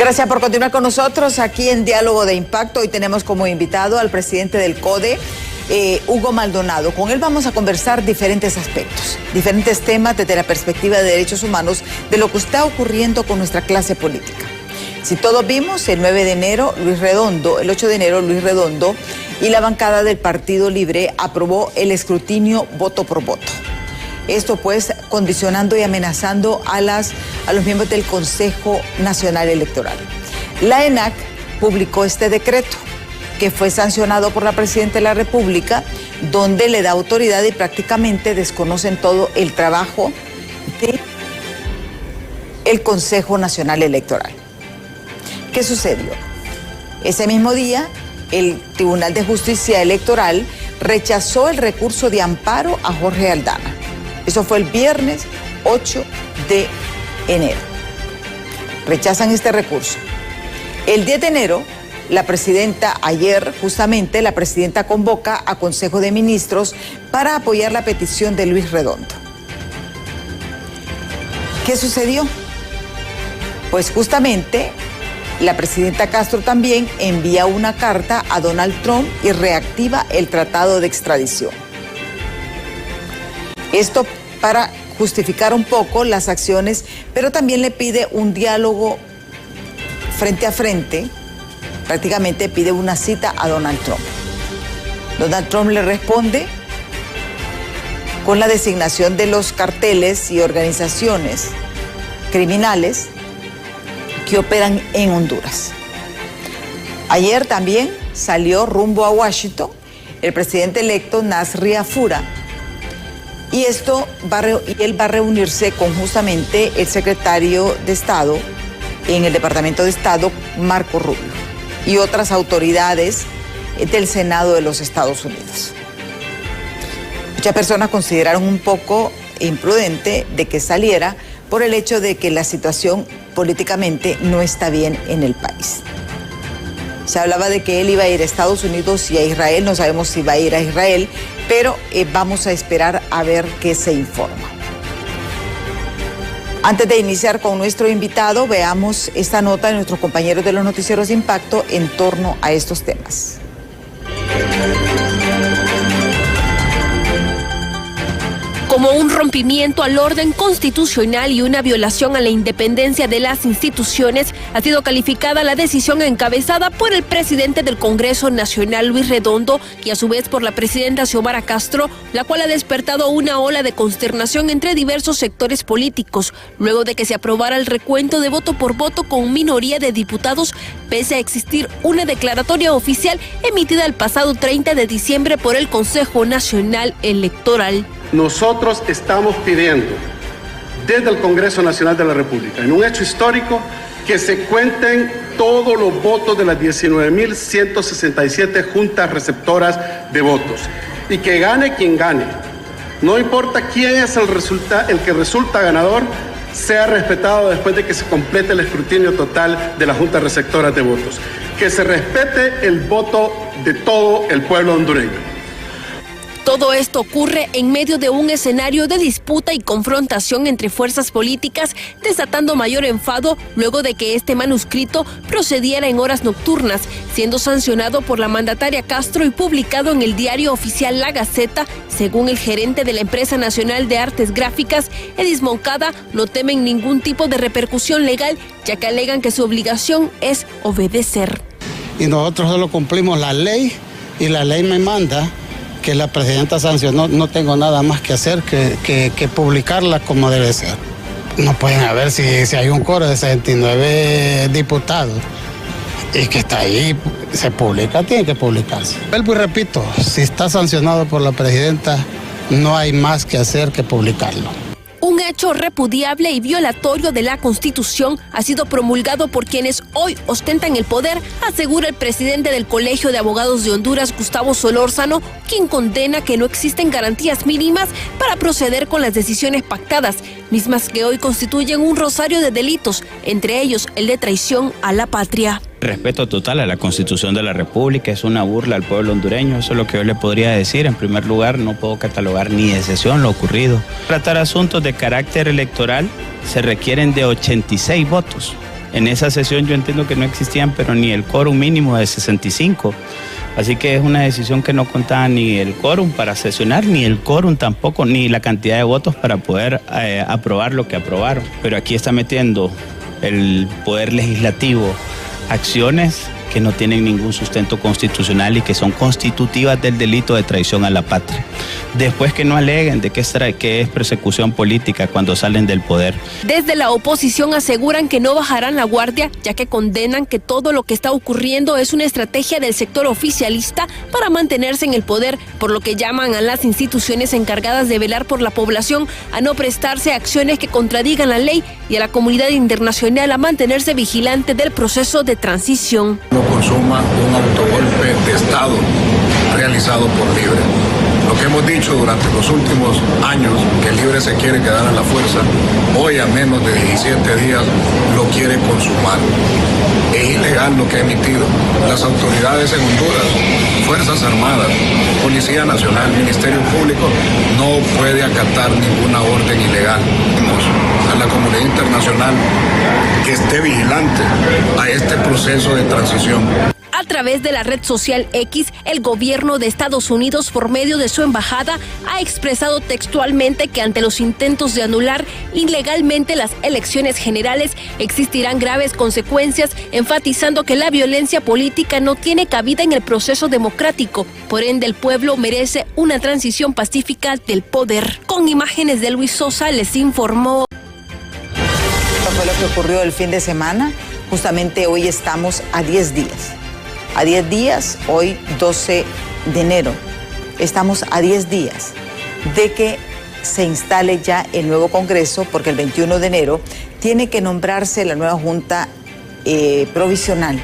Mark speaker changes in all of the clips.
Speaker 1: Gracias por continuar con nosotros aquí en Diálogo de Impacto. Hoy tenemos como invitado al presidente del CODE, Hugo Maldonado. Con él vamos a conversar diferentes aspectos, diferentes temas desde la perspectiva de derechos humanos, de lo que está ocurriendo con nuestra clase política. Si todos vimos, el 9 de enero, el 8 de enero, Luis Redondo y la bancada del Partido Libre aprobó el escrutinio voto por voto. Esto pues condicionando y amenazando a los miembros del Consejo Nacional Electoral. La ENAC publicó este decreto que fue sancionado por la Presidenta de la República, donde le da autoridad y prácticamente desconocen todo el trabajo del Consejo Nacional Electoral. ¿Qué sucedió? Ese mismo día, el Tribunal de Justicia Electoral rechazó el recurso de amparo a Jorge Aldana. Eso fue el viernes 8 de enero. Rechazan este recurso. El 10 de enero, ayer justamente, la presidenta convoca a Consejo de Ministros para apoyar la petición de Luis Redondo. ¿Qué sucedió? Pues justamente la presidenta Castro también envía una carta a Donald Trump y reactiva el tratado de extradición. Esto para justificar un poco las acciones, pero también le pide un diálogo frente a frente, prácticamente pide una cita a Donald Trump. Donald Trump le responde con la designación de los carteles y organizaciones criminales que operan en Honduras. Ayer también salió rumbo a Washington el presidente electo Nasri Afura, y él va a reunirse con justamente el secretario de Estado en el Departamento de Estado, Marco Rubio, y otras autoridades del Senado de los Estados Unidos. Muchas personas consideraron un poco imprudente de que saliera por el hecho de que la situación políticamente no está bien en el país. Se hablaba de que él iba a ir a Estados Unidos y a Israel, no sabemos si va a ir a Israel, pero vamos a esperar a ver qué se informa. Antes de iniciar con nuestro invitado, veamos esta nota de nuestros compañeros de los noticieros de impacto en torno a estos temas.
Speaker 2: Como un rompimiento al orden constitucional y una violación a la independencia de las instituciones, ha sido calificada la decisión encabezada por el presidente del Congreso Nacional, Luis Redondo, y a su vez por la presidenta Xiomara Castro, la cual ha despertado una ola de consternación entre diversos sectores políticos, luego de que se aprobara el recuento de voto por voto con minoría de diputados, pese a existir una declaratoria oficial emitida el pasado 30 de diciembre por el Consejo Nacional Electoral.
Speaker 3: Nosotros estamos pidiendo desde el Congreso Nacional de la República, en un hecho histórico, que se cuenten todos los votos de las 19.167 juntas receptoras de votos y que gane quien gane. No importa quién es el que resulta ganador, sea respetado después de que se complete el escrutinio total de las juntas receptoras de votos. Que se respete el voto de todo el pueblo hondureño.
Speaker 2: Todo esto ocurre en medio de un escenario de disputa y confrontación entre fuerzas políticas, desatando mayor enfado luego de que este manuscrito procediera en horas nocturnas, siendo sancionado por la mandataria Castro y publicado en el diario oficial La Gaceta. Según el gerente de la Empresa Nacional de Artes Gráficas, Edis Moncada, no temen ningún tipo de repercusión legal, ya que alegan que su obligación es obedecer.
Speaker 4: Y nosotros solo cumplimos la ley, y la ley me manda que la presidenta sancionó. No tengo nada más que hacer que publicarla como debe ser. No pueden haber, si hay un coro de 69 diputados y que está ahí, se publica, tiene que publicarse. Vuelvo y repito, si está sancionado por la presidenta, no hay más que hacer que publicarlo.
Speaker 2: Un hecho repudiable y violatorio de la Constitución ha sido promulgado por quienes hoy ostentan el poder, asegura el presidente del Colegio de Abogados de Honduras, Gustavo Solórzano, quien condena que no existen garantías mínimas para proceder con las decisiones pactadas, mismas que hoy constituyen un rosario de delitos, entre ellos el de traición a la patria.
Speaker 5: Respeto total a la Constitución de la República, es una burla al pueblo hondureño, eso es lo que yo le podría decir. En primer lugar, no puedo catalogar ni de excepción lo ocurrido. Tratar asuntos de carácter electoral se requieren de 86 votos. En esa sesión yo entiendo que no existían, pero ni el quórum mínimo de 65. Así que es una decisión que no contaba ni el quórum para sesionar, ni el quórum tampoco, ni la cantidad de votos para poder aprobar lo que aprobaron. Pero aquí está metiendo el Poder Legislativo acciones que no tienen ningún sustento constitucional y que son constitutivas del delito de traición a la patria. Después que no aleguen de que es persecución política cuando salen del poder.
Speaker 2: Desde la oposición aseguran que no bajarán la guardia, ya que condenan que todo lo que está ocurriendo es una estrategia del sector oficialista para mantenerse en el poder, por lo que llaman a las instituciones encargadas de velar por la población a no prestarse a acciones que contradigan la ley y a la comunidad internacional a mantenerse vigilante del proceso de transición.
Speaker 6: Consuma un autogolpe de Estado realizado por Libre. Lo que hemos dicho durante los últimos años, que Libre se quiere quedar a la fuerza, hoy a menos de 17 días lo quiere consumar. Es ilegal lo que ha emitido las autoridades en Honduras, Fuerzas Armadas, Policía Nacional, Ministerio Público, no puede acatar ninguna orden ilegal. A la comunidad internacional que esté vigilante a este proceso de transición.
Speaker 2: A través de la red social X, el gobierno de Estados Unidos, por medio de su embajada, ha expresado textualmente que ante los intentos de anular ilegalmente las elecciones generales existirán graves consecuencias, enfatizando que la violencia política no tiene cabida en el proceso democrático. Por ende, el pueblo merece una transición pacífica del poder. Con imágenes de Luis Sosa, les informó.
Speaker 1: Esto fue lo que ocurrió el fin de semana. Justamente hoy estamos a 10 días. A 10 días, hoy 12 de enero, estamos a 10 días de que se instale ya el nuevo Congreso, porque el 21 de enero tiene que nombrarse la nueva Junta Provisional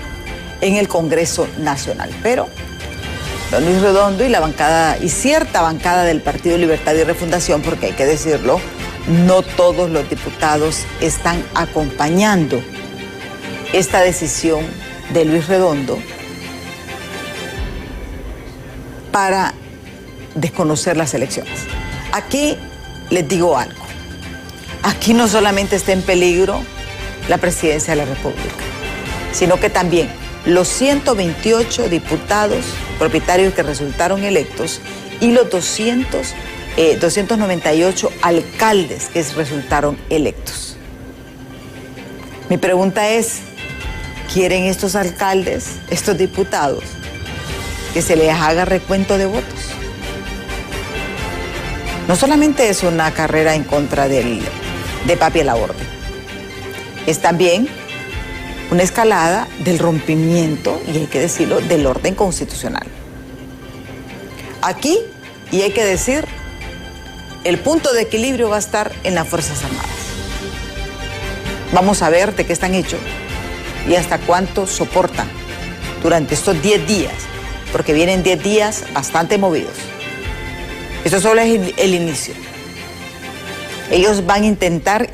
Speaker 1: en el Congreso Nacional. Pero don Luis Redondo y la bancada, y cierta bancada del Partido Libertad y Refundación, porque hay que decirlo, no todos los diputados están acompañando esta decisión de Luis Redondo para desconocer las elecciones. Aquí les digo algo. Aquí no solamente está en peligro la presidencia de la República, sino que también los 128 diputados propietarios que resultaron electos y los 298 alcaldes que resultaron electos. Mi pregunta es, ¿quieren estos alcaldes, estos diputados, que se les haga recuento de votos? No solamente es una carrera en contra de papi a la orden, es también una escalada del rompimiento, y hay que decirlo, del orden constitucional. Aquí, y hay que decir, el punto de equilibrio va a estar en las Fuerzas Armadas. Vamos a ver de qué están hechos y hasta cuánto soportan durante estos 10 días, porque vienen 10 días bastante movidos. Esto solo es el inicio. Ellos van a intentar,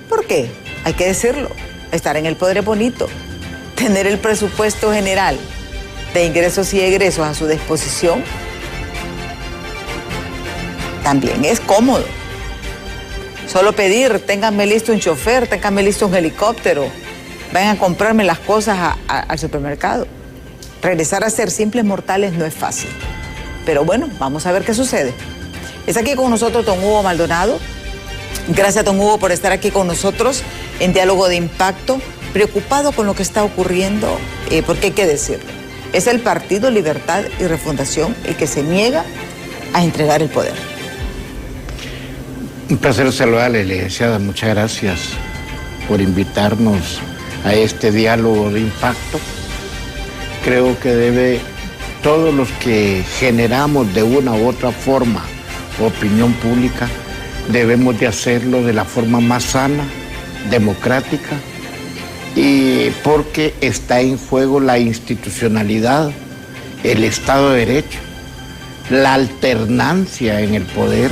Speaker 1: ¿por qué? Hay que decirlo, estar en el poder es bonito, tener el presupuesto general de ingresos y egresos a su disposición también es cómodo. Solo pedir, ténganme listo un chofer, ténganme listo un helicóptero, vayan a comprarme las cosas al supermercado. Regresar a ser simples mortales no es fácil. Pero bueno, vamos a ver qué sucede. Está aquí con nosotros don Hugo Maldonado. Gracias, don Hugo, por estar aquí con nosotros en Diálogo de Impacto, preocupado con lo que está ocurriendo, porque hay que decirlo. Es el Partido Libertad y Refundación el que se niega a entregar el poder.
Speaker 7: Un placer saludarle, licenciada. Muchas gracias por invitarnos a este diálogo de impacto. Creo que todos los que generamos de una u otra forma opinión pública, debemos de hacerlo de la forma más sana, democrática, y porque está en juego la institucionalidad, el Estado de Derecho, la alternancia en el poder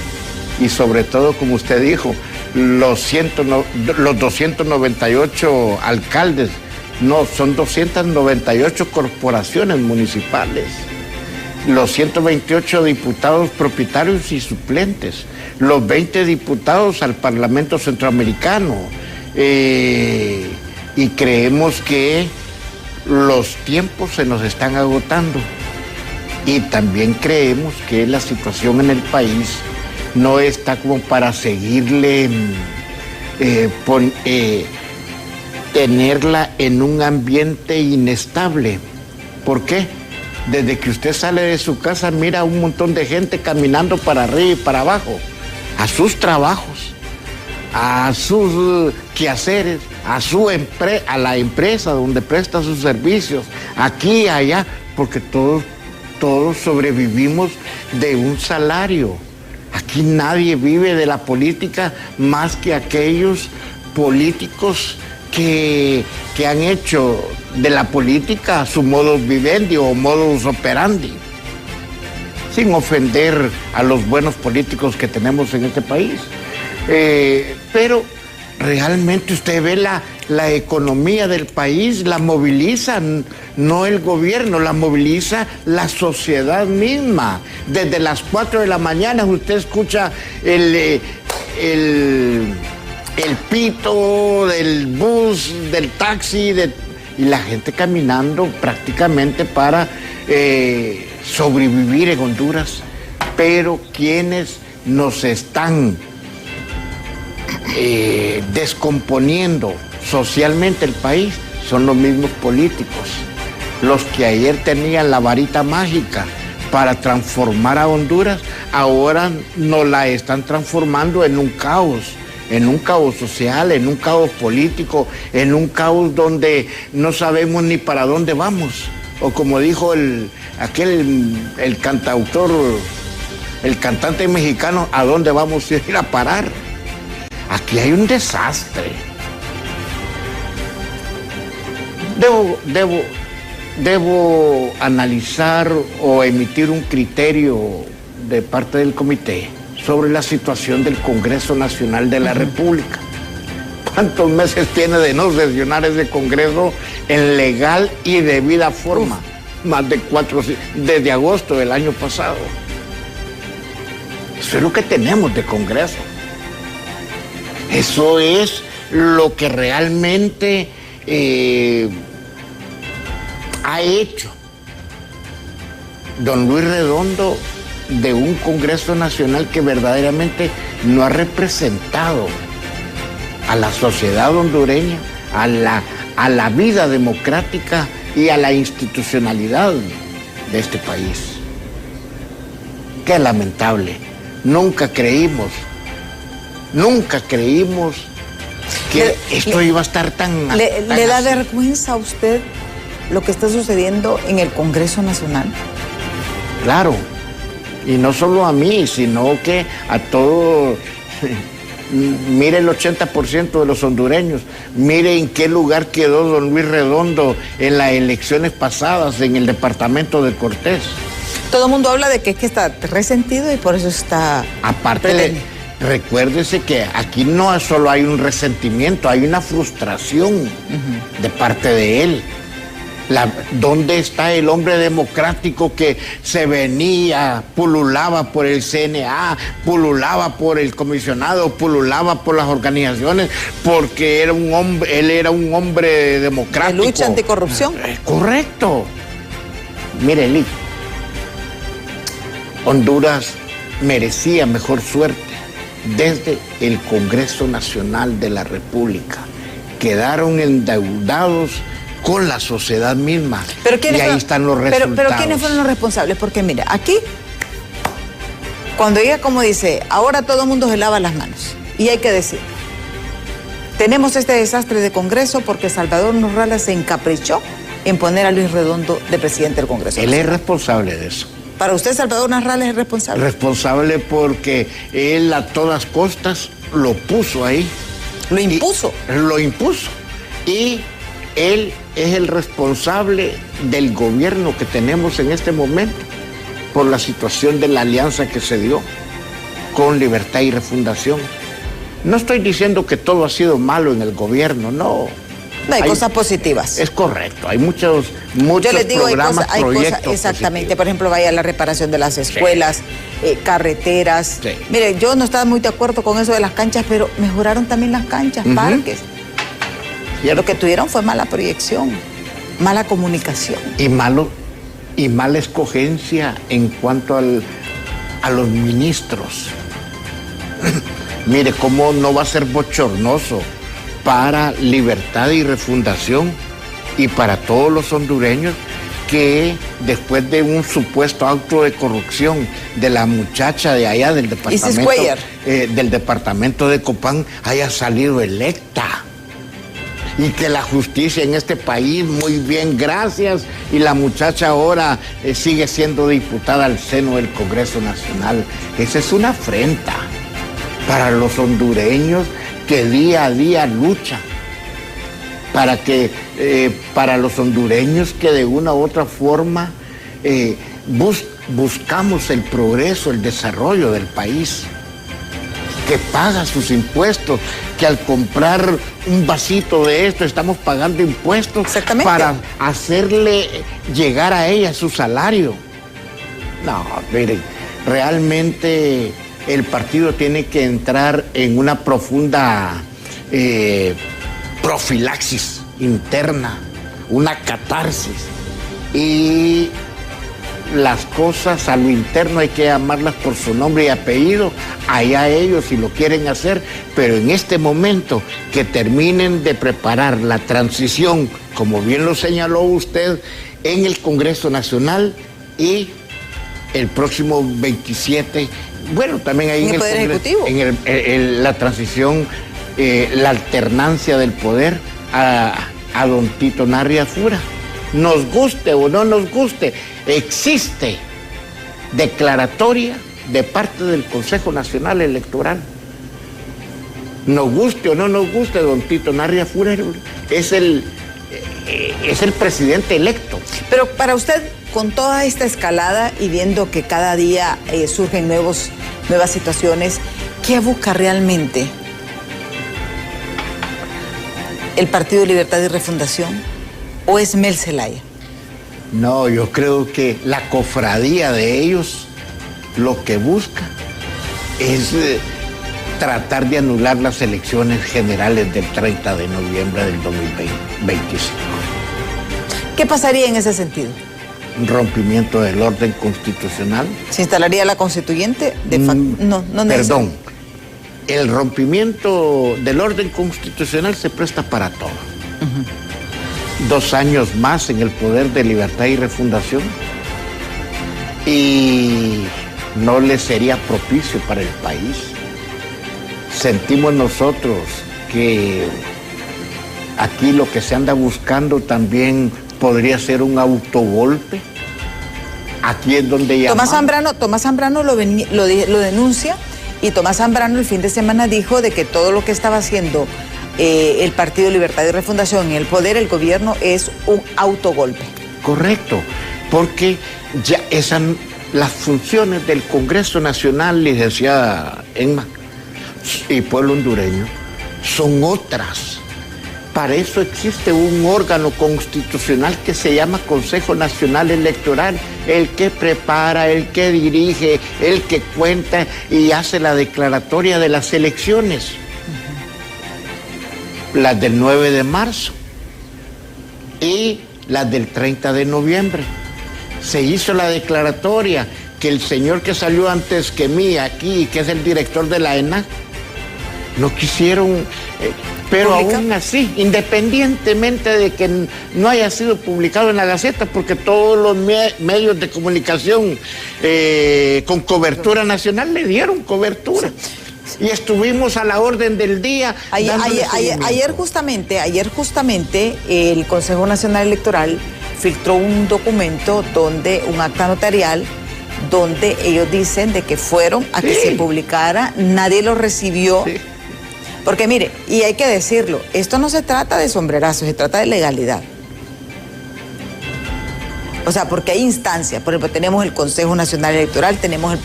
Speaker 7: y sobre todo, como usted dijo, los 298 alcaldes, no, son 298 corporaciones municipales, los 128 diputados propietarios y suplentes, los 20 diputados al Parlamento Centroamericano, y creemos que los tiempos se nos están agotando. Y también creemos que la situación en el país no está como para seguirle, tenerla en un ambiente inestable. ¿Por qué? Desde que usted sale de su casa mira a un montón de gente caminando para arriba y para abajo, a sus trabajos, a sus quehaceres, a la empresa donde presta sus servicios, aquí y allá, porque todos sobrevivimos de un salario. Aquí nadie vive de la política más que aquellos políticos que han hecho de la política su modus vivendi o modus operandi, sin ofender a los buenos políticos que tenemos en este país. Pero realmente usted ve la economía del país, la moviliza no el gobierno, la moviliza la sociedad misma. Desde las 4 de la mañana usted escucha el pito del bus, del taxi, y la gente caminando prácticamente para sobrevivir en Honduras. Pero quienes nos están descomponiendo socialmente el país son los mismos políticos, los que ayer tenían la varita mágica para transformar a Honduras, ahora nos la están transformando en un caos social, en un caos político, en un caos donde no sabemos ni para dónde vamos. O como dijo el cantautor, el cantante mexicano, ¿a dónde vamos a ir a parar? Aquí hay un desastre. Debo analizar o emitir un criterio de parte del comité sobre la situación del Congreso Nacional de la República. ¿Cuántos meses tiene de no sesionar ese Congreso en legal y debida forma? Más de 4, desde agosto del año pasado. Eso es lo que tenemos de Congreso. Eso es lo que realmente ha hecho don Luis Redondo de un Congreso Nacional que verdaderamente no ha representado a la sociedad hondureña, a la vida democrática y a la institucionalidad de este país. Qué lamentable. Nunca creímos que esto iba a estar tan...
Speaker 1: ¿Le da vergüenza a usted lo que está sucediendo en el Congreso Nacional?
Speaker 7: Claro, y no solo a mí, sino que a todos. Mire el 80% de los hondureños, mire en qué lugar quedó don Luis Redondo en las elecciones pasadas en el departamento de Cortés.
Speaker 1: Todo el mundo habla de que es que está resentido y por eso está...
Speaker 7: Aparte, recuérdese que aquí no solo hay un resentimiento, hay una frustración de parte de él. ¿Dónde está el hombre democrático que se venía, pululaba por el CNA, pululaba por el comisionado, pululaba por las organizaciones, porque él era un hombre democrático?
Speaker 1: De lucha anticorrupción.
Speaker 7: Correcto. Mire, Eli, Honduras merecía mejor suerte desde el Congreso Nacional de la República. Quedaron endeudados con la sociedad misma. Y ahí están los resultados.
Speaker 1: Pero ¿quiénes fueron los responsables? Porque mira, aquí, cuando ella como dice, ahora todo el mundo se lava las manos. Y hay que decir, tenemos este desastre de Congreso porque Salvador Nurrala se encaprichó en poner a Luis Redondo de presidente del Congreso.
Speaker 7: Él es responsable de eso.
Speaker 1: ¿Para usted Salvador Nurrala es responsable?
Speaker 7: Responsable porque él a todas costas lo puso ahí.
Speaker 1: ¿Lo impuso?
Speaker 7: Lo impuso. Y él es el responsable del gobierno que tenemos en este momento por la situación de la alianza que se dio con Libertad y Refundación. No estoy diciendo que todo ha sido malo en el gobierno, no.
Speaker 1: No, hay cosas positivas.
Speaker 7: Es correcto, hay muchos
Speaker 1: Yo les digo,
Speaker 7: programas,
Speaker 1: hay cosas, exactamente.
Speaker 7: positivos.
Speaker 1: Por ejemplo, vaya la reparación de las escuelas, carreteras.
Speaker 7: Sí.
Speaker 1: Mire, yo no estaba muy de acuerdo con eso de las canchas, pero mejoraron también las canchas, parques. Lo que tuvieron fue mala proyección, mala comunicación.
Speaker 7: Y mala escogencia en cuanto a los ministros. Mire, cómo no va a ser bochornoso para Libertad y Refundación y para todos los hondureños que después de un supuesto acto de corrupción de la muchacha de allá del departamento de Copán haya salido electa. Y que la justicia en este país, muy bien, gracias, y la muchacha ahora sigue siendo diputada al seno del Congreso Nacional. Esa es una afrenta para los hondureños que día a día luchan, para los hondureños que de una u otra forma buscamos el progreso, el desarrollo del país, que paga sus impuestos, que al comprar un vasito de esto estamos pagando impuestos para hacerle llegar a ella su salario. No, miren, realmente el partido tiene que entrar en una profunda profilaxis interna, una catarsis, y las cosas a lo interno hay que llamarlas por su nombre y apellido, allá ellos si lo quieren hacer, pero en este momento que terminen de preparar la transición, como bien lo señaló usted, en el Congreso Nacional y el próximo 27, bueno, también ahí en el
Speaker 1: Poder Ejecutivo,
Speaker 7: en la transición, la alternancia del poder a don Tito Narria Fura. Nos guste o no nos guste, existe declaratoria de parte del Consejo Nacional Electoral. Nos guste o no nos guste, don Tito Narria Fura es el presidente electo.
Speaker 1: Pero para usted, con toda esta escalada y viendo que cada día surgen nuevas situaciones, ¿qué busca realmente el Partido de Libertad y Refundación? ¿O es Mel Zelaya?
Speaker 7: No, yo creo que la cofradía de ellos lo que busca es tratar de anular las elecciones generales del 30 de noviembre del 2025.
Speaker 1: ¿Qué pasaría en ese sentido?
Speaker 7: Un rompimiento del orden constitucional.
Speaker 1: ¿Se instalaría la constituyente? No,
Speaker 7: perdón. El rompimiento del orden constitucional se presta para todo. 2 años más en el poder de Libertad y Refundación y no le sería propicio para el país. Sentimos nosotros que aquí lo que se anda buscando también podría ser un autogolpe. Aquí es donde llamamos.
Speaker 1: Tomás Zambrano lo denuncia, y Tomás Zambrano el fin de semana dijo de que todo lo que estaba haciendo el Partido Libertad y Refundación en el poder, el gobierno, es un autogolpe.
Speaker 7: Correcto, porque ya las funciones del Congreso Nacional, licenciada Emma, y pueblo hondureño, son otras. Para eso existe un órgano constitucional que se llama Consejo Nacional Electoral, el que prepara, el que dirige, el que cuenta y hace la declaratoria de las elecciones. Las del 9 de marzo y las del 30 de noviembre. Se hizo la declaratoria que el señor que salió antes que mí aquí, que es el director de la ENAC, no quisieron, pero aún así, independientemente de que no haya sido publicado en la Gaceta, porque todos los medios de comunicación con cobertura nacional le dieron cobertura. Sí. Y estuvimos a la orden del día.
Speaker 1: Ayer justamente el Consejo Nacional Electoral filtró un documento un acta notarial, donde ellos dicen de que fueron a que se publicara, nadie lo recibió. Sí. Porque mire, y hay que decirlo, esto no se trata de sombrerazo, se trata de legalidad. O sea, porque hay instancias, por ejemplo, tenemos el Consejo Nacional Electoral, tenemos el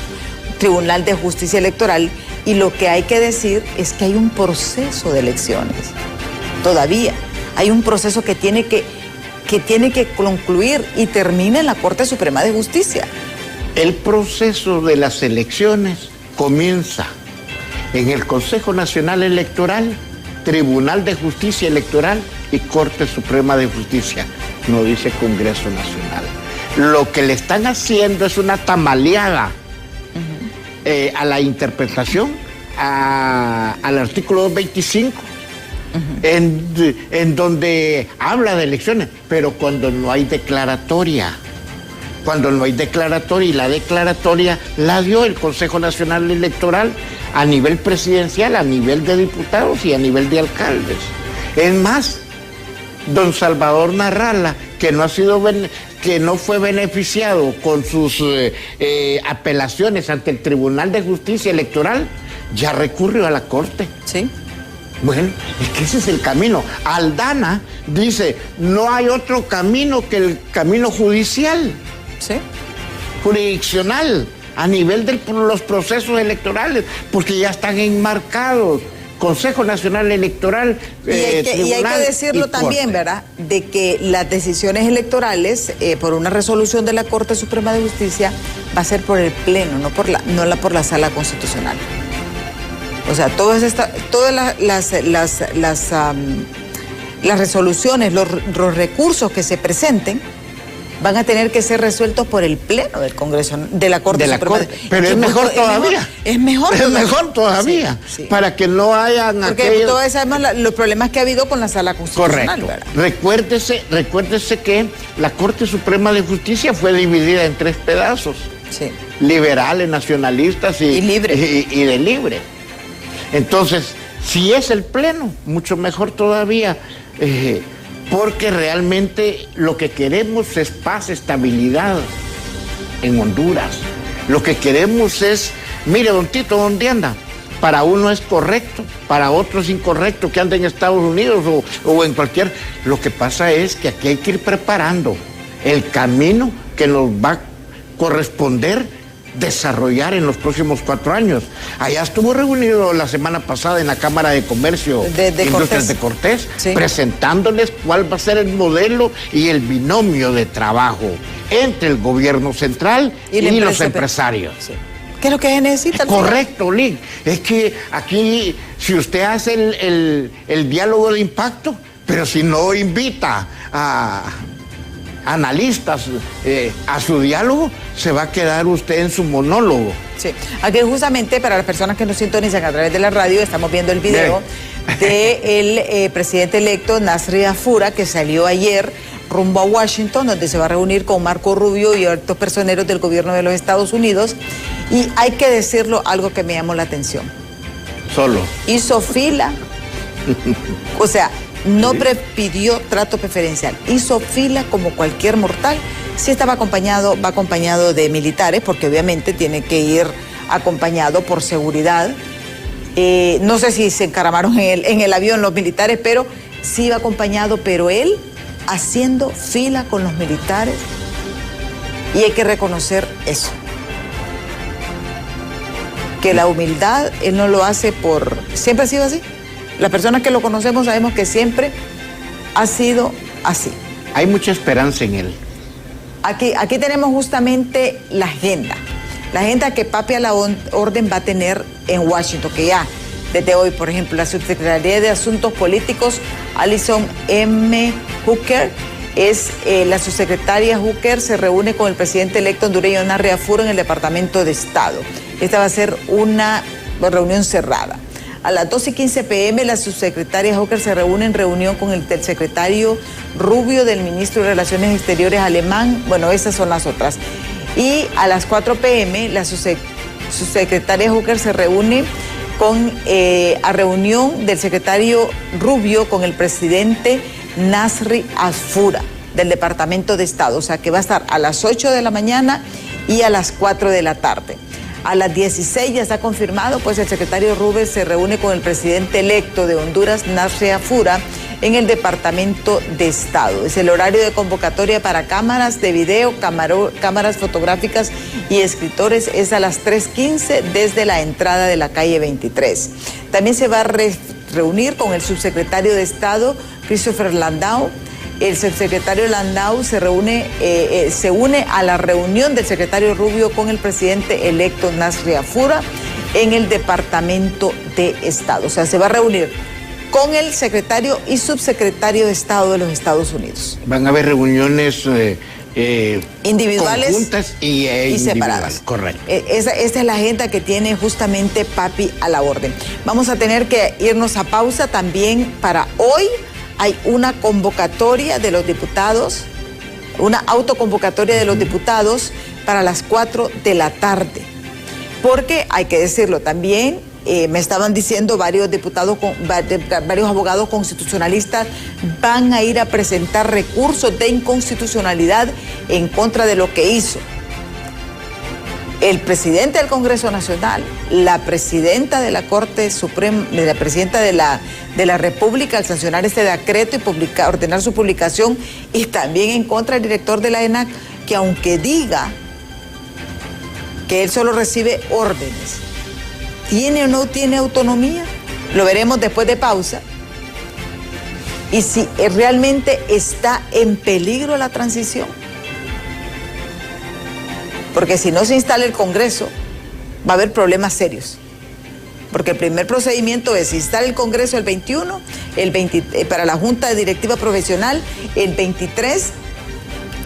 Speaker 1: Tribunal de Justicia Electoral, y lo que hay que decir es que hay un proceso de elecciones. Todavía hay un proceso que tiene que concluir y termina en la Corte Suprema de Justicia.
Speaker 7: El proceso de las elecciones comienza en el Consejo Nacional Electoral, Tribunal de Justicia Electoral y Corte Suprema de Justicia. No dice Congreso Nacional. Lo que le están haciendo es una tamaleada a la interpretación al artículo 225, en donde habla de elecciones, pero cuando no hay declaratoria. Cuando no hay declaratoria, y la declaratoria la dio el Consejo Nacional Electoral a nivel presidencial, a nivel de diputados y a nivel de alcaldes. Es más, don Salvador Narrala, que no fue beneficiado con sus apelaciones ante el Tribunal de Justicia Electoral, ya recurrió a la Corte.
Speaker 1: Sí.
Speaker 7: Bueno, es que ese es el camino. Aldana dice, no hay otro camino que el camino judicial.
Speaker 1: Sí.
Speaker 7: Jurisdiccional, a nivel de los procesos electorales, porque ya están enmarcados. Consejo Nacional Electoral,
Speaker 1: y hay que decirlo también, ¿verdad? De que las decisiones electorales, por una resolución de la Corte Suprema de Justicia, va a ser por el Pleno, no por la Sala Constitucional. O sea, todas las resoluciones, los recursos que se presenten, van a tener que ser resueltos por el Pleno del Congreso, de la Corte Suprema.
Speaker 7: Pero es mejor todavía.
Speaker 1: Es mejor todavía.
Speaker 7: Sí. Para que no hayan
Speaker 1: porque todos sabemos los problemas que ha habido con la Sala Constitucional.
Speaker 7: Correcto. Recuérdese que la Corte Suprema de Justicia fue dividida en 3 pedazos.
Speaker 1: Sí.
Speaker 7: Liberales, nacionalistas y de libre. Entonces, si es el Pleno, mucho mejor todavía. Porque realmente lo que queremos es paz, estabilidad en Honduras. Lo que queremos es, mire, don Tito, ¿dónde anda? Para uno es correcto, para otro es incorrecto, que ande en Estados Unidos o en cualquier... Lo que pasa es que aquí hay que ir preparando el camino que nos va a corresponder desarrollar en los próximos 4 años. Allá estuvo reunido la semana pasada en la Cámara de Comercio
Speaker 1: de
Speaker 7: Industrias de Cortés,
Speaker 1: sí,
Speaker 7: presentándoles cuál va a ser el modelo y el binomio de trabajo entre el gobierno central y los empresarios.
Speaker 1: Sí. ¿Qué es lo que se necesita?
Speaker 7: Correcto, Lick. Es que aquí, si usted hace el diálogo de impacto, pero si no invita a analistas a su diálogo, se va a quedar usted en su monólogo.
Speaker 1: Sí, aquí justamente para las personas que nos sintonizan a través de la radio, estamos viendo el video del presidente electo Nasri Afura, que salió ayer rumbo a Washington, donde se va a reunir con Marco Rubio y altos personeros del gobierno de los Estados Unidos. Y hay que decirlo, algo que me llamó la atención.
Speaker 7: Solo.
Speaker 1: Hizo fila, o sea, no pidió trato preferencial, hizo fila como cualquier mortal. Sí va acompañado de militares, porque obviamente tiene que ir acompañado por seguridad. No sé si se encaramaron en el avión los militares, pero sí iba acompañado, pero él haciendo fila con los militares, y hay que reconocer eso. Que la humildad, él no lo hace siempre ha sido así. Las personas que lo conocemos sabemos que siempre ha sido así.
Speaker 7: Hay mucha esperanza en él.
Speaker 1: Aquí tenemos justamente la agenda que Papi a la Orden va a tener en Washington, que ya desde hoy, por ejemplo, la subsecretaria de Asuntos Políticos, Alison M. Hooker, la subsecretaria Hooker se reúne con el presidente electo hondureño Nasri Afura en el Departamento de Estado. Esta va a ser una reunión cerrada. A las 2:15 p.m. la subsecretaria Hooker se reúne en reunión con el secretario Rubio del ministro de Relaciones Exteriores alemán. Bueno, esas son las otras. Y a las 4 p.m. la subsecretaria Hooker se reúne a reunión del secretario Rubio con el presidente Nasri Afura del Departamento de Estado. O sea que va a estar a las 8 de la mañana y a las 4 de la tarde. A las 16 ya está confirmado, pues el secretario Rubio se reúne con el presidente electo de Honduras, Nasri Afura, en el Departamento de Estado. Es el horario de convocatoria para cámaras de video, cámaras fotográficas y escritores, es a las 3:15 desde la entrada de la calle 23. También se va a reunir con el subsecretario de Estado, Christopher Landau. El subsecretario Landau se une a la reunión del secretario Rubio con el presidente electo Nasri Afura en el Departamento de Estado. O sea, se va a reunir con el secretario y subsecretario de Estado de los Estados Unidos.
Speaker 7: Van a haber reuniones
Speaker 1: individuales
Speaker 7: conjuntas y
Speaker 1: separadas.
Speaker 7: Correcto.
Speaker 1: Esta es la agenda que tiene justamente Papi a la orden. Vamos a tener que irnos a pausa también. Para hoy hay una convocatoria de los diputados, una autoconvocatoria de los diputados para las 4 de la tarde. Porque hay que decirlo también, me estaban diciendo varios diputados, varios abogados constitucionalistas van a ir a presentar recursos de inconstitucionalidad en contra de lo que hizo el presidente del Congreso Nacional, la presidenta de la Corte Suprema, la presidenta de la República al sancionar este decreto y ordenar su publicación, y también en contra del director de la ENAC, que aunque diga que él solo recibe órdenes, ¿tiene o no tiene autonomía? Lo veremos después de pausa. Y si realmente está en peligro la transición. Porque si no se instala el Congreso, va a haber problemas serios. Porque el primer procedimiento es instalar el Congreso el 21, para la Junta Directiva Profesional, el 23,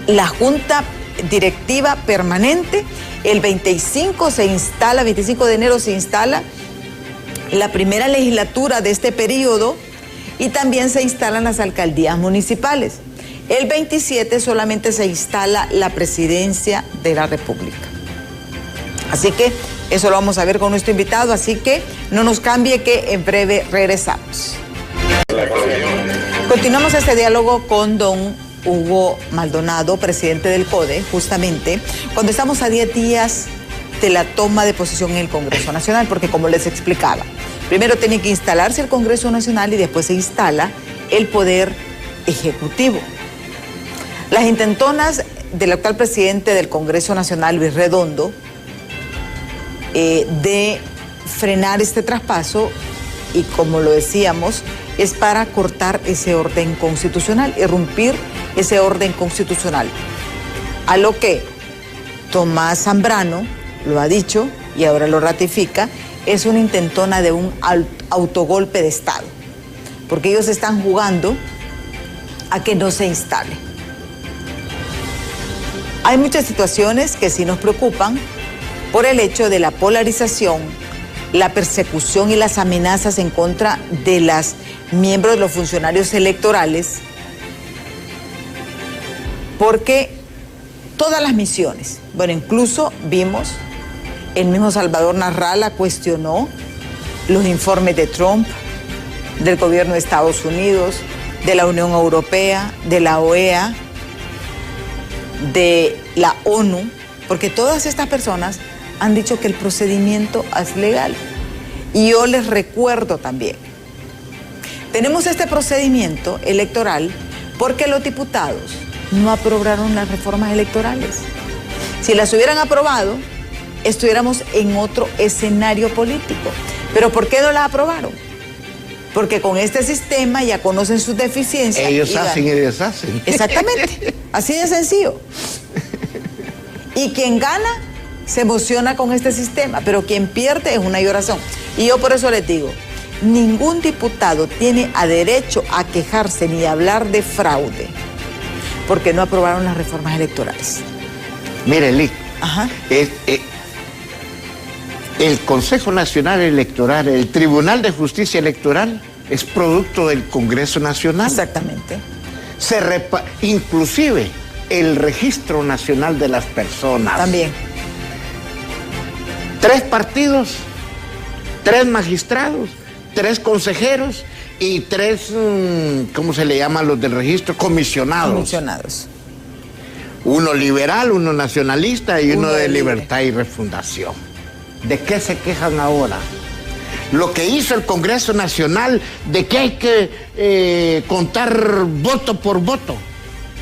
Speaker 1: la Junta Directiva Permanente, el 25 de enero se instala la primera legislatura de este periodo y también se instalan las alcaldías municipales. El 27 solamente se instala la presidencia de la República. Así que eso lo vamos a ver con nuestro invitado, así que no nos cambie, que en breve regresamos. Continuamos este diálogo con don Hugo Maldonado, presidente del CODE, justamente cuando estamos a 10 días de la toma de posesión en el Congreso Nacional, porque como les explicaba, primero tiene que instalarse el Congreso Nacional y después se instala el Poder Ejecutivo. Las intentonas del actual presidente del Congreso Nacional, Luis Redondo, de frenar este traspaso, y como lo decíamos, es para cortar ese orden constitucional, irrumpir ese orden constitucional. A lo que Tomás Zambrano lo ha dicho y ahora lo ratifica, es una intentona de un autogolpe de Estado, porque ellos están jugando a que no se instale. Hay muchas situaciones que sí nos preocupan por el hecho de la polarización, la persecución y las amenazas en contra de los miembros de los funcionarios electorales, porque todas las misiones, bueno, incluso vimos, el mismo Salvador Narrala cuestionó los informes de Trump, del gobierno de Estados Unidos, de la Unión Europea, de la OEA, de la ONU, porque todas estas personas han dicho que el procedimiento es legal. Y yo les recuerdo también, tenemos este procedimiento electoral porque los diputados no aprobaron las reformas electorales. Si las hubieran aprobado, estuviéramos en otro escenario político. ¿Pero por qué no las aprobaron? Porque con este sistema ya conocen sus deficiencias.
Speaker 7: Ellos hacen y deshacen.
Speaker 1: Exactamente, así de sencillo. Y quien gana se emociona con este sistema, pero quien pierde es una llorazón. Y yo por eso les digo, ningún diputado tiene derecho a quejarse ni a hablar de fraude, porque no aprobaron las reformas electorales.
Speaker 7: Mire, Lic, el Consejo Nacional Electoral, el Tribunal de Justicia Electoral, es producto del Congreso Nacional.
Speaker 1: Exactamente.
Speaker 7: Inclusive el Registro Nacional de las Personas.
Speaker 1: También.
Speaker 7: 3 partidos, 3 magistrados, 3 consejeros y 3, ¿cómo se le llaman los del registro? Comisionados.
Speaker 1: Comisionados.
Speaker 7: Uno liberal, uno nacionalista y uno de
Speaker 1: libre.
Speaker 7: Libertad y Refundación. ¿De qué se quejan ahora? Lo que hizo el Congreso Nacional, de que hay que contar voto por voto.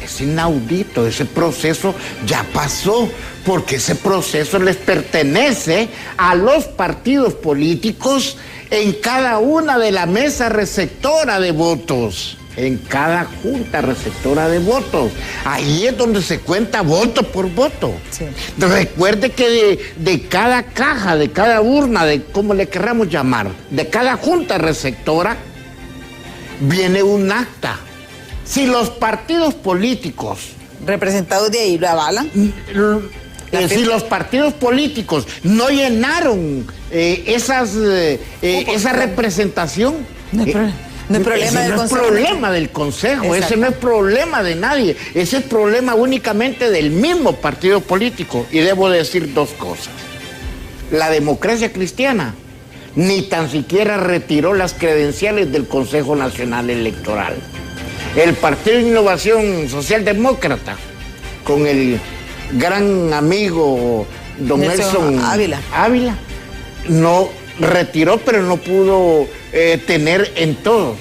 Speaker 7: Es inaudito, ese proceso ya pasó, porque ese proceso les pertenece a los partidos políticos en cada una de la mesa receptora de votos, en cada junta receptora de votos. Ahí es donde se cuenta voto por voto.
Speaker 1: Sí.
Speaker 7: Recuerde que de cada caja, de cada urna, de como le querramos llamar, de cada junta receptora, viene un acta. Si los partidos políticos
Speaker 1: representados de ahí lo avalan.
Speaker 7: Si los partidos políticos no llenaron esa representación,
Speaker 1: no es problema del Consejo.
Speaker 7: No es problema del Consejo, ese no es problema de nadie, ese es problema únicamente del mismo partido político. Y debo decir dos cosas. La Democracia Cristiana ni tan siquiera retiró las credenciales del Consejo Nacional Electoral. El Partido de Innovación Socialdemócrata, con el gran amigo don Nelson Ávila, no retiró, pero no pudo tener en todos.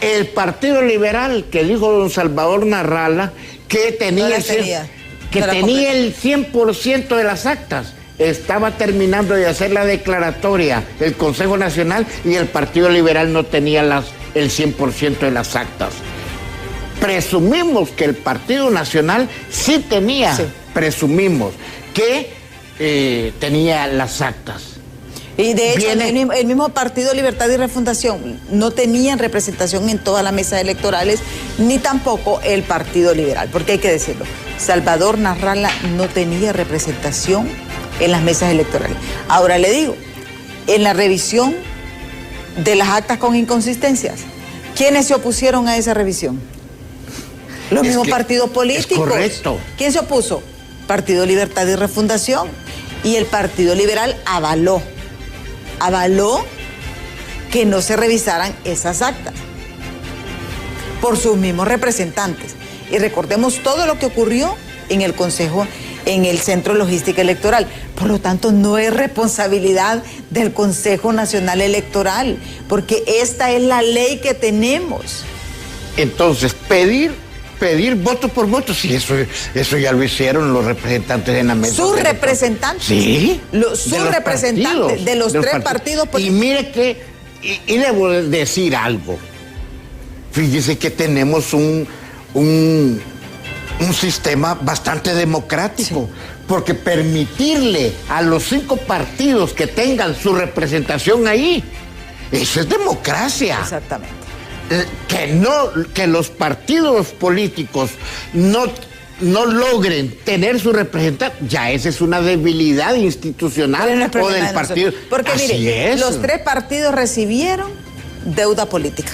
Speaker 7: El Partido Liberal, que dijo don Salvador Narrala, que tenía el 100% de las actas, estaba terminando de hacer la declaratoria el Consejo Nacional y el Partido Liberal no tenía el 100% de las actas. Presumimos que el Partido Nacional sí tenía, presumimos que tenía las actas.
Speaker 1: Y de hecho, el mismo Partido Libertad y Refundación no tenían representación en todas las mesas electorales, ni tampoco el Partido Liberal, porque hay que decirlo, Salvador Narrala no tenía representación en las mesas electorales. Ahora le digo, en la revisión de las actas con inconsistencias, ¿quiénes se opusieron a esa revisión? Los mismos partidos políticos.
Speaker 7: Es correcto.
Speaker 1: ¿Quién se opuso? Partido Libertad y Refundación. Y el Partido Liberal avaló que no se revisaran esas actas por sus mismos representantes. Y recordemos todo lo que ocurrió en el Consejo, en el Centro Logística Electoral. Por lo tanto, no es responsabilidad del Consejo Nacional Electoral, porque esta es la ley que tenemos.
Speaker 7: Entonces, pedir voto por voto, sí, eso ya lo hicieron los representantes en la mesa.
Speaker 1: ¿Sus representantes?
Speaker 7: Sí.
Speaker 1: Sus representantes de los tres partidos políticos.
Speaker 7: Y mire que, y debo decir algo. Fíjese que tenemos un sistema bastante democrático, porque permitirle a los 5 partidos que tengan su representación ahí, eso es democracia.
Speaker 1: Exactamente.
Speaker 7: Que los partidos políticos no logren tener su representante, ya esa es una debilidad institucional o del partido.
Speaker 1: Porque mire, los 3 partidos recibieron deuda política.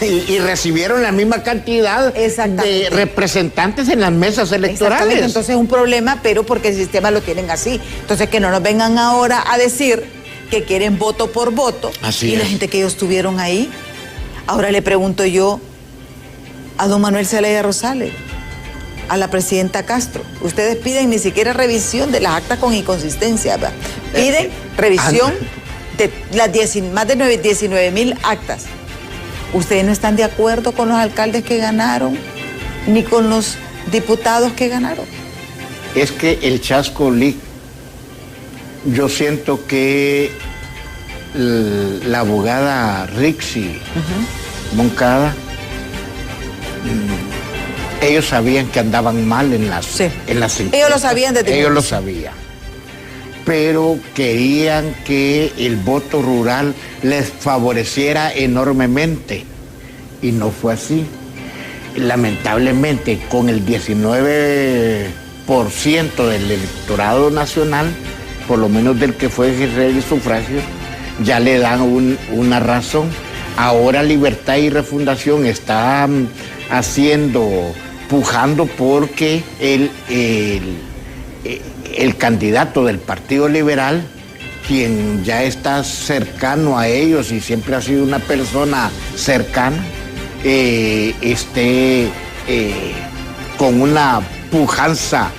Speaker 7: Y recibieron la misma cantidad de representantes en las mesas electorales.
Speaker 1: Entonces es un problema, pero porque el sistema lo tienen así. Entonces que no nos vengan ahora a decir que quieren voto por voto.
Speaker 7: Así
Speaker 1: y la gente que ellos estuvieron ahí. Ahora le pregunto yo a don Manuel Zelaya Rosales, a la presidenta Castro, ustedes piden ni siquiera revisión de las actas con inconsistencia, ¿verdad? Piden revisión de las más de 19,000 actas. ¿Ustedes no están de acuerdo con los alcaldes que ganaron, ni con los diputados que ganaron?
Speaker 7: Es que el Chasco League, yo siento que la abogada Rixi Moncada, ellos sabían que andaban mal en las encuestas.
Speaker 1: Ellos lo sabían desde
Speaker 7: Ellos lo sabían. Pero querían que el voto rural les favoreciera enormemente. Y no fue así. Lamentablemente, con el 19% del electorado nacional, por lo menos del que fue el sufragio, ya le dan una razón. Ahora Libertad y Refundación está pujando porque el candidato del Partido Liberal, quien ya está cercano a ellos y siempre ha sido una persona cercana, esté con una pujanza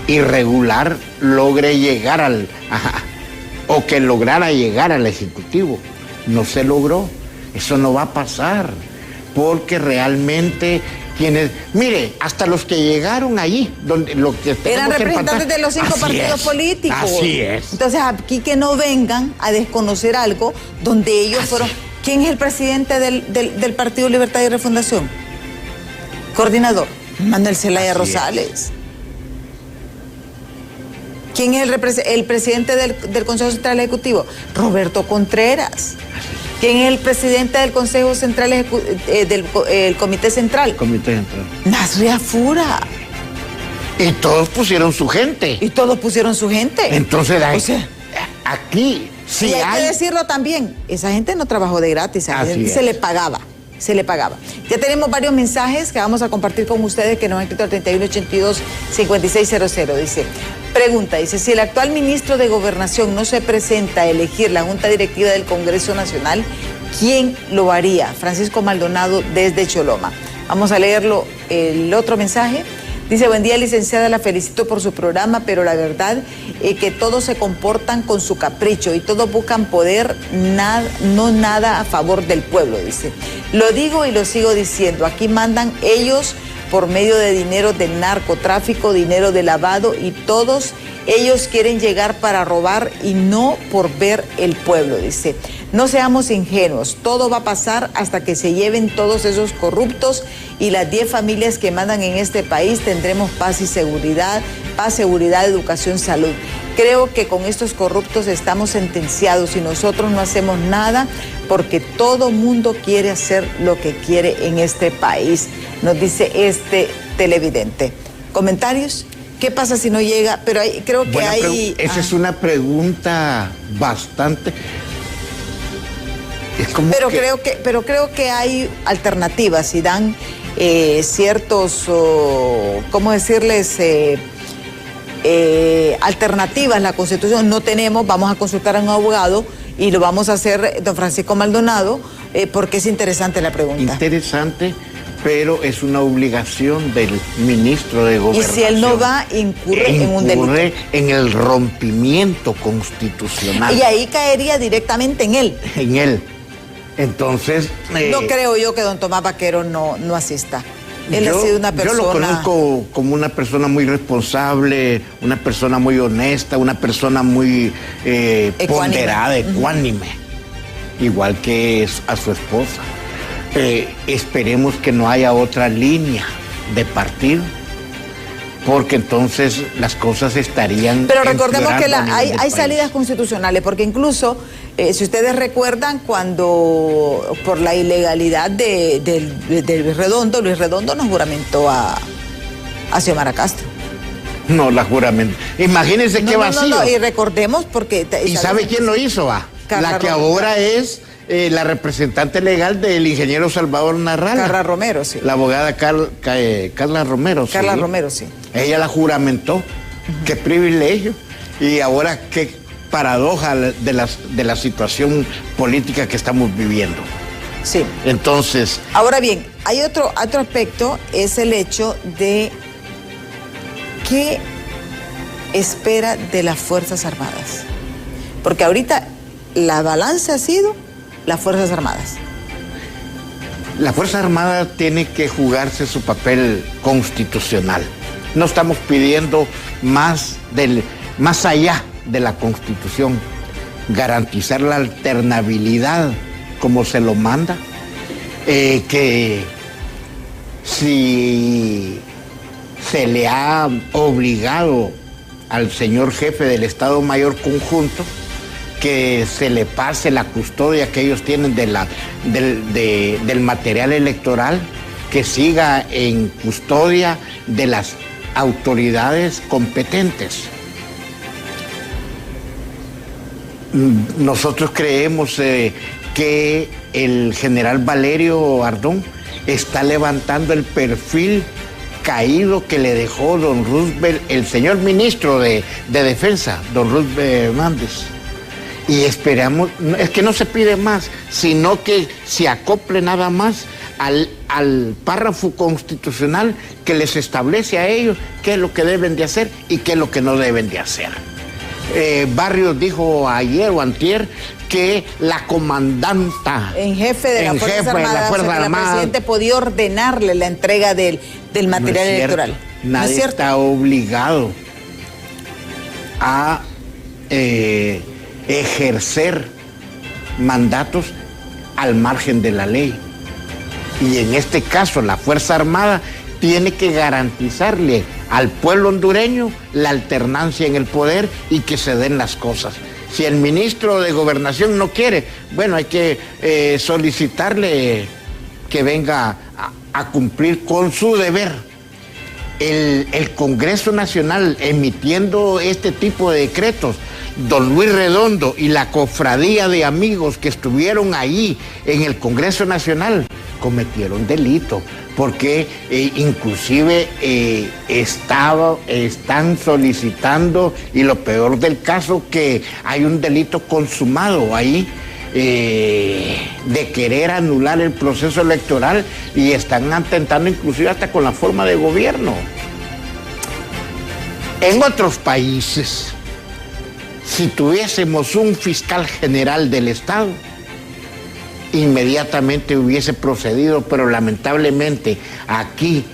Speaker 7: irregular, logre llegar o que lograra llegar al Ejecutivo. No se logró. Eso no va a pasar, porque realmente mire, hasta los que llegaron allí,
Speaker 1: eran representantes de los 5 partidos políticos.
Speaker 7: Así es.
Speaker 1: Entonces aquí que no vengan a desconocer algo donde ellos fueron. ¿Quién es el presidente del Partido Libertad y Refundación? Coordinador, Manuel Zelaya Rosales. ¿Quién es el presidente del Consejo Central Ejecutivo? Roberto Contreras. ¿Quién es el presidente del Consejo Central del Comité Central?
Speaker 7: Comité Central.
Speaker 1: Nasria Fura.
Speaker 7: Y todos pusieron su gente.
Speaker 1: Y todos pusieron su gente.
Speaker 7: Entonces,
Speaker 1: O sea,
Speaker 7: aquí sí
Speaker 1: y hay que decirlo también, esa gente no trabajó de gratis, a esa gente se le pagaba. Se le pagaba. Ya tenemos varios mensajes que vamos a compartir con ustedes que nos han escrito al 3182-5600. Dice, si el actual ministro de Gobernación no se presenta a elegir la Junta Directiva del Congreso Nacional, ¿quién lo haría? Francisco Maldonado desde Choloma. Vamos a leerlo, el otro mensaje. Dice, buen día, licenciada, la felicito por su programa, pero la verdad es que todos se comportan con su capricho y todos buscan poder, no nada a favor del pueblo, dice. Lo digo y lo sigo diciendo, aquí mandan ellos por medio de dinero del narcotráfico, dinero de lavado, y todos ellos quieren llegar para robar y no por ver el pueblo, dice. No seamos ingenuos, todo va a pasar hasta que se lleven todos esos corruptos y las 10 familias que mandan en este país tendremos paz y seguridad, educación, salud. Creo que con estos corruptos estamos sentenciados y nosotros no hacemos nada porque todo mundo quiere hacer lo que quiere en este país, nos dice este televidente. ¿Comentarios? ¿Qué pasa si no llega? Pero creo que hay...
Speaker 7: Esa es una pregunta bastante...
Speaker 1: Pero creo que hay alternativas y dan ciertos, ¿cómo decirles? Alternativas. La Constitución no tenemos, vamos a consultar a un abogado y lo vamos a hacer, don Francisco Maldonado, porque es interesante la pregunta.
Speaker 7: Interesante, pero es una obligación del ministro de Gobernación.
Speaker 1: Y si él no va, incurre en un delito.
Speaker 7: Incurre en el rompimiento constitucional.
Speaker 1: Y ahí caería directamente en él.
Speaker 7: En él. Entonces...
Speaker 1: no creo yo que don Tomás Vaquero no asista. Él ha sido una persona...
Speaker 7: Yo lo conozco como una persona muy responsable, una persona muy honesta, una persona muy ponderada, ecuánime, igual que a su esposa. Esperemos que no haya otra línea de partido, porque entonces las cosas estarían...
Speaker 1: Pero recordemos que hay salidas constitucionales, porque incluso, si ustedes recuerdan, cuando por la ilegalidad de Luis Redondo nos juramentó a Xiomara Castro.
Speaker 7: No, la juramento. Imagínense qué vacío. No,
Speaker 1: y recordemos porque...
Speaker 7: ¿Y sabe quién lo hizo? La que ahora es la representante legal del ingeniero Salvador Narrala.
Speaker 1: Carla Romero, sí.
Speaker 7: La abogada Carla Romero, sí.
Speaker 1: Carla Romero, sí.
Speaker 7: Ella la juramentó. Qué privilegio. Y ahora qué paradoja de la situación política que estamos viviendo.
Speaker 1: Sí.
Speaker 7: Entonces...
Speaker 1: Ahora bien, hay otro aspecto, es el hecho de qué espera de las Fuerzas Armadas. Porque ahorita la balanza ha sido las Fuerzas Armadas.
Speaker 7: La Fuerza Armada tiene que jugarse su papel constitucional. No estamos pidiendo más allá de la Constitución. Garantizar la alternabilidad como se lo manda. Que si se le ha obligado al señor jefe del Estado Mayor Conjunto que se le pase la custodia que ellos tienen del material electoral, que siga en custodia de las autoridades competentes. Nosotros creemos que el general Valerio Ardón está levantando el perfil caído que le dejó don Roosevelt, el señor ministro de Defensa, don Roosevelt Hernández. Y esperamos, es que no se pide más, sino que se acople nada más al párrafo constitucional que les establece a ellos qué es lo que deben de hacer y qué es lo que no deben de hacer. Barrios dijo ayer o antier que la comandanta
Speaker 1: en jefe de la Fuerza Armada, el presidente podía ordenarle la entrega del material electoral.
Speaker 7: Nadie está obligado a ejercer mandatos al margen de la ley. Y en este caso la Fuerza Armada tiene que garantizarle al pueblo hondureño la alternancia en el poder y que se den las cosas. Si el ministro de Gobernación no quiere, bueno, hay que solicitarle que venga a cumplir con su deber. El Congreso Nacional emitiendo este tipo de decretos, don Luis Redondo y la cofradía de amigos que estuvieron ahí en el Congreso Nacional cometieron delito, porque inclusive están solicitando, y lo peor del caso, que hay un delito consumado ahí, de querer anular el proceso electoral, y están atentando inclusive hasta con la forma de gobierno. En otros países, si tuviésemos un fiscal general del Estado, inmediatamente hubiese procedido, pero lamentablemente aquí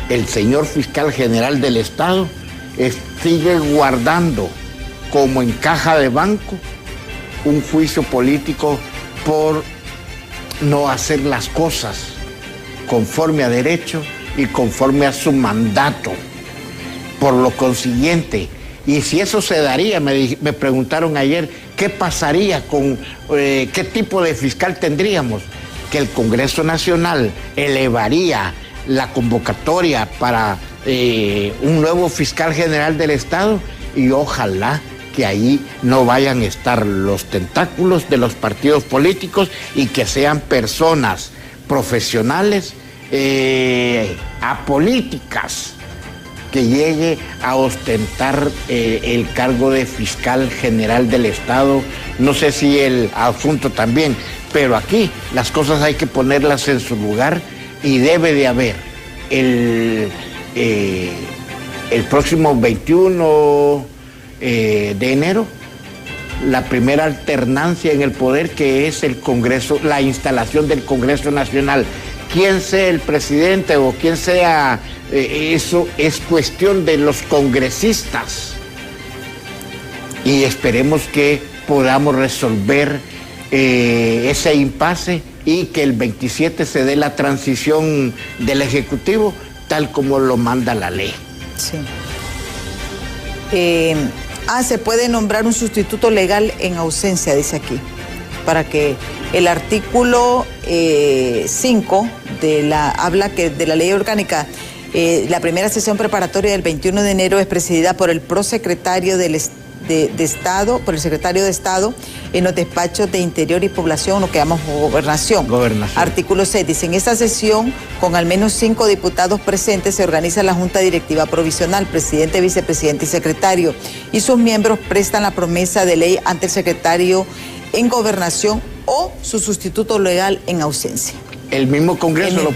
Speaker 7: el señor fiscal general del Estado sigue guardando como en caja de banco un juicio político por no hacer las cosas conforme a derecho y conforme a su mandato. Por lo consiguiente, y si eso se daría, me preguntaron ayer, ¿qué pasaría con qué tipo de fiscal tendríamos? Que el Congreso Nacional elevaría la convocatoria para un nuevo fiscal general del Estado, y ojalá que ahí no vayan a estar los tentáculos de los partidos políticos y que sean personas profesionales, apolíticas, que llegue a ostentar el cargo de fiscal general del Estado, no sé si el adjunto también, pero aquí las cosas hay que ponerlas en su lugar, y debe de haber el próximo 21 de enero la primera alternancia en el poder, que es el Congreso, la instalación del Congreso Nacional. Quién sea el presidente o quién sea, eso es cuestión de los congresistas, y esperemos que podamos resolver ese impasse y que el 27 se dé la transición del Ejecutivo tal como lo manda la ley.
Speaker 1: Sí. Se puede nombrar un sustituto legal en ausencia, dice aquí, para que el artículo 5 habla que de la ley orgánica, la primera sesión preparatoria del 21 de enero es presidida por el prosecretario de Estado, por el secretario de Estado en los despachos de Interior y Población, lo que llamamos Gobernación. Artículo 6 dice, en esta sesión, con al menos 5 diputados presentes, se organiza la Junta Directiva Provisional, presidente, vicepresidente y secretario, y sus miembros prestan la promesa de ley ante el secretario en Gobernación o su sustituto legal en ausencia.
Speaker 7: El mismo Congreso lo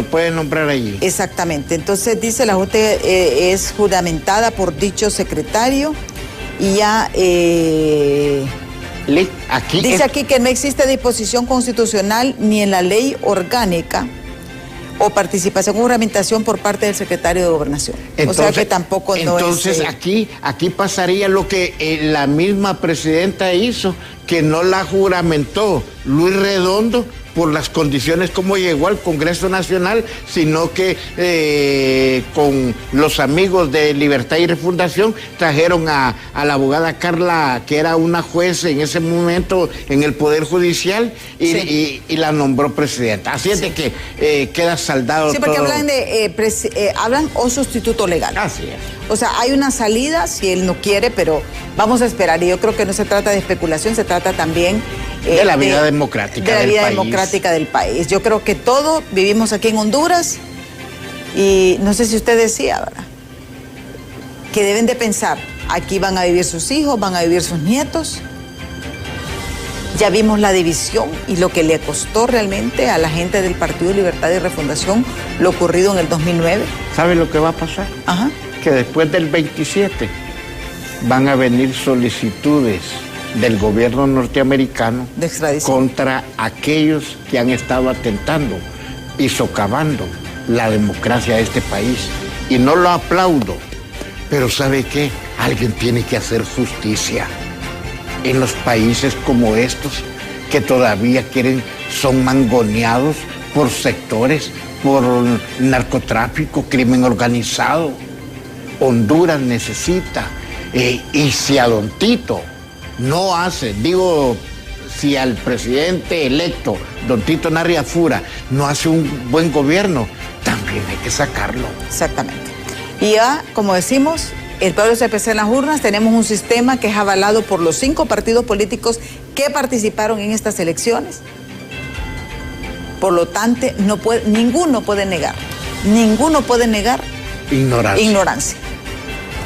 Speaker 7: pueden nombrar allí.
Speaker 1: Exactamente. Entonces dice, la Junta es juramentada por dicho secretario, y ya dice aquí que no existe disposición constitucional ni en la ley orgánica o participación o juramentación por parte del secretario de Gobernación. Entonces, o sea que tampoco no es...
Speaker 7: Entonces aquí pasaría lo que la misma presidenta hizo, que no la juramentó Luis Redondo por las condiciones como llegó al Congreso Nacional, sino que con los amigos de Libertad y Refundación trajeron a la abogada Carla, que era una juez en ese momento en el Poder Judicial, y la nombró presidenta. Así es de que queda saldado.
Speaker 1: Sí, porque todo. Hablan o sustituto legal.
Speaker 7: Así es.
Speaker 1: O sea, hay una salida si él no quiere, pero vamos a esperar. Y yo creo que no se trata de especulación, se trata también
Speaker 7: de la vida democrática del país. De la vida
Speaker 1: democrática del país. Yo creo que todos vivimos aquí en Honduras, y no sé si usted decía, ¿verdad?, que deben de pensar, aquí van a vivir sus hijos, van a vivir sus nietos. Ya vimos la división y lo que le costó realmente a la gente del Partido Libertad y Refundación lo ocurrido en el 2009.
Speaker 7: ¿Sabe lo que va a pasar?
Speaker 1: Ajá.
Speaker 7: Que después del 27 van a venir solicitudes del gobierno norteamericano
Speaker 1: de extradición
Speaker 7: contra aquellos que han estado atentando y socavando la democracia de este país. Y no lo aplaudo, pero ¿sabe qué? Alguien tiene que hacer justicia. En los países como estos, que todavía son mangoneados por sectores, por narcotráfico, crimen organizado. Honduras necesita, y si a don Tito no hace, digo, si al presidente electo, don Tito Narria Fura, no hace un buen gobierno, también hay que sacarlo.
Speaker 1: Exactamente. Y ya, como decimos, el pueblo se expresa en las urnas, tenemos un sistema que es avalado por los 5 partidos políticos que participaron en estas elecciones. Por lo tanto, ninguno puede negar ignorancia.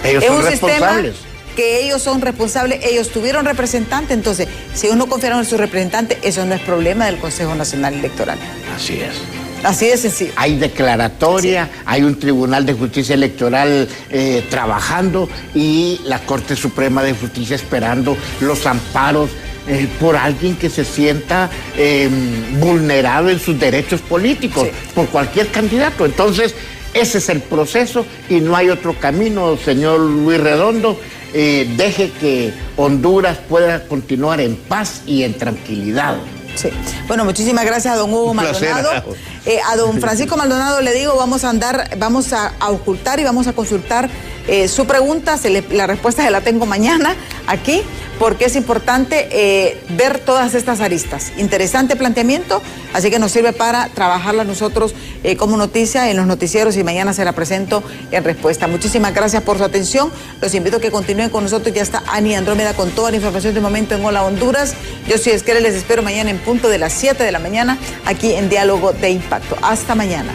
Speaker 7: Ellos son responsables.
Speaker 1: Que ellos son responsables, ellos tuvieron representante, entonces, si ellos no confiaron en su representante, eso no es problema del Consejo Nacional Electoral.
Speaker 7: Así es.
Speaker 1: Así de sencillo.
Speaker 7: Hay declaratoria, sí. Hay un Tribunal de Justicia Electoral trabajando y la Corte Suprema de Justicia esperando los amparos por alguien que se sienta vulnerado en sus derechos políticos, sí, por cualquier candidato. Entonces, ese es el proceso y no hay otro camino, señor Luis Redondo. Deje que Honduras pueda continuar en paz y en tranquilidad.
Speaker 1: Sí. Bueno, muchísimas gracias a don Hugo Maldonado. A don Francisco Maldonado le digo, vamos a ocultar y vamos a consultar su pregunta. La respuesta se la tengo mañana aquí, porque es importante ver todas estas aristas. Interesante planteamiento, así que nos sirve para trabajarla nosotros como noticia en los noticieros y mañana se la presento en respuesta. Muchísimas gracias por su atención. Los invito a que continúen con nosotros. Ya está Ani Andrómeda con toda la información de momento en Hola Honduras. Yo soy Esquela, les espero mañana en punto de las 7 de la mañana aquí en Diálogo de Impacto. Hasta mañana.